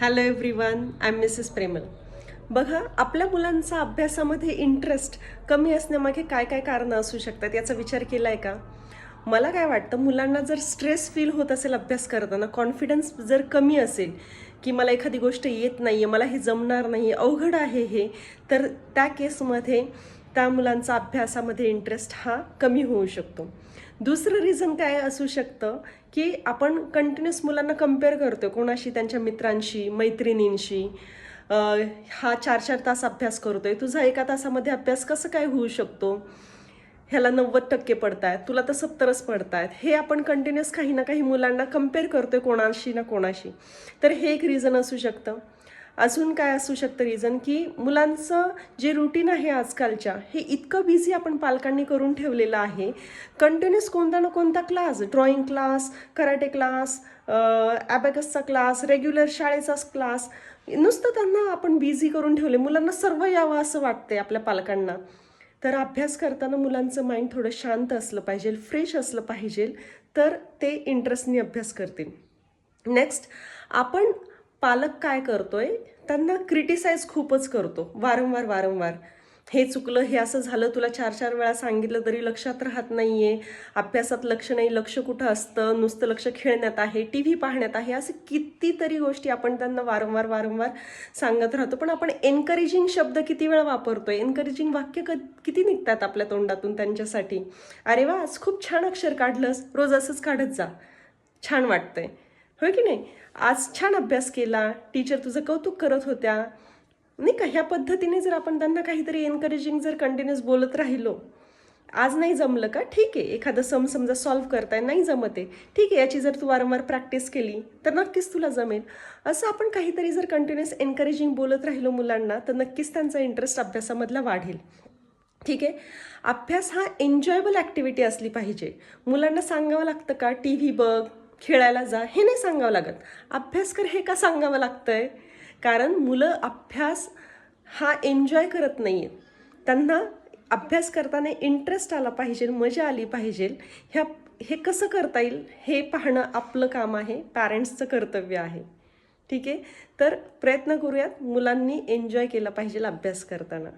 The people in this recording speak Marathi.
Hello everyone, I am Mrs Premal. बघा, आपल्या मुलांचा अभ्यासामध्ये इंटरेस्ट कमी असण्यामागे काय काय कारणं असू शकतात याचा विचार केला आहे का? मला काय वाटतं, मुलांना जर स्ट्रेस फील होत असेल अभ्यास करताना, कॉन्फिडन्स जर कमी असेल की मला एखादी गोष्ट येत नाही आहे, मला हे जमणार नाही, अवघड आहे हे, तर त्या केसमध्ये त्या मुलांचा अभ्यासामध्ये इंटरेस्ट हा कमी होऊ शकतो. दुसरं रिझन काय असू शकतं की आपण कंटिन्युअस मुलांना कम्पेअर करतो कोणाशी, त्यांच्या मित्रांशी, मैत्रिणींशी. हा 4-4 तास अभ्यास करतोय, तुझा 1 तासामध्ये अभ्यास कसं काय होऊ शकतो? ह्याला 90% पडतायत, तुला तर 70च पडतायत. हे आपण कंटिन्युअस काही ना काही मुलांना कम्पेअर करतोय कोणाशी ना कोणाशी. तर हे एक रिझन असू शकतं. अजून काय असू शकतं रिझन, की मुलांचं जे रुटीन आहे आजकालच्या, हे इतकं बिझी आपण पालकांनी करून ठेवलेलं आहे. कंटिन्युअस कोणता ना कोणता class, drawing class, karate class, ॲबॅकसचा क्लास, रेग्युलर शाळेचाच क्लास, नुसतं त्यांना आपण बिझी करून ठेवले. मुलांना सर्व यावं असं वाटतंय आपल्या पालकांना. तर अभ्यास करताना मुलांचं माइंड थोडं शांत असलं पाहिजे, फ्रेश असलं पाहिजे, तर ते इंटरेस्टने अभ्यास करतील. नेक्स्ट, आपण पालक काय करतोय, त्यांना क्रिटिसाइज खूपच करतो वारंवार. हे चुकलं, हे असं झालं, तुला 4-4 वेळा सांगितलं तरी लक्षात राहत नाहीये, अभ्यासात लक्ष नाही, लक्ष कुठं असतं, नुसतं लक्ष खेळण्यात आहे, टी व्ही पाहण्यात आहे, असे कितीतरी गोष्टी आपण त्यांना वारंवार सांगत राहतो. पण आपण एनकरेजिंग शब्द किती वेळा वापरतोय, एनकरेजिंग वाक्य किती निघतात आपल्या तोंडातून त्यांच्यासाठी. अरे वा, आज खूप छान अक्षर काढलंस, रोज असंच काढत जा, छान वाटतंय, होय की नाही? आज छान अभ्यास केला, टीचर तुझं कौतुक करत होत्या, नाही का? ह्या पद्धतीने जर आपण त्यांना काहीतरी एनकरेजिंग जर कंटिन्युअस बोलत राहिलो, आज नाही जमलं का, ठीक आहे, एखादं समजा सॉल्व्ह करताय, नाही जमत आहे, ठीक आहे, याची जर तू वारंवार प्रॅक्टिस केली तर नक्कीच तुला जमेल. असं आपण काहीतरी जर कंटिन्युअस एनकरेजिंग बोलत राहिलो मुलांना, तर नक्कीच त्यांचा इंटरेस्ट अभ्यासामधला वाढेल. ठीक आहे. अभ्यास हा एन्जॉयबल ॲक्टिव्हिटी असली पाहिजे. मुलांना सांगावं लागतं का टी व्ही बघ, खेळायला जा, हे नाही सांगावं लागत. अभ्यास कर हे का सांगावं लागतंय? कारण मुलं अभ्यास हा एन्जॉय करत नाही आहेत. त्यांना अभ्यास करताना इंटरेस्ट आला पाहिजे, मजा आली पाहिजे. हे कसं करता येईल हे पाहणं आपलं काम आहे, पॅरेंट्सचं कर्तव्य आहे. ठीक आहे. तर प्रयत्न करूयात, मुलांनी एन्जॉय केला पाहिजे अभ्यास करताना.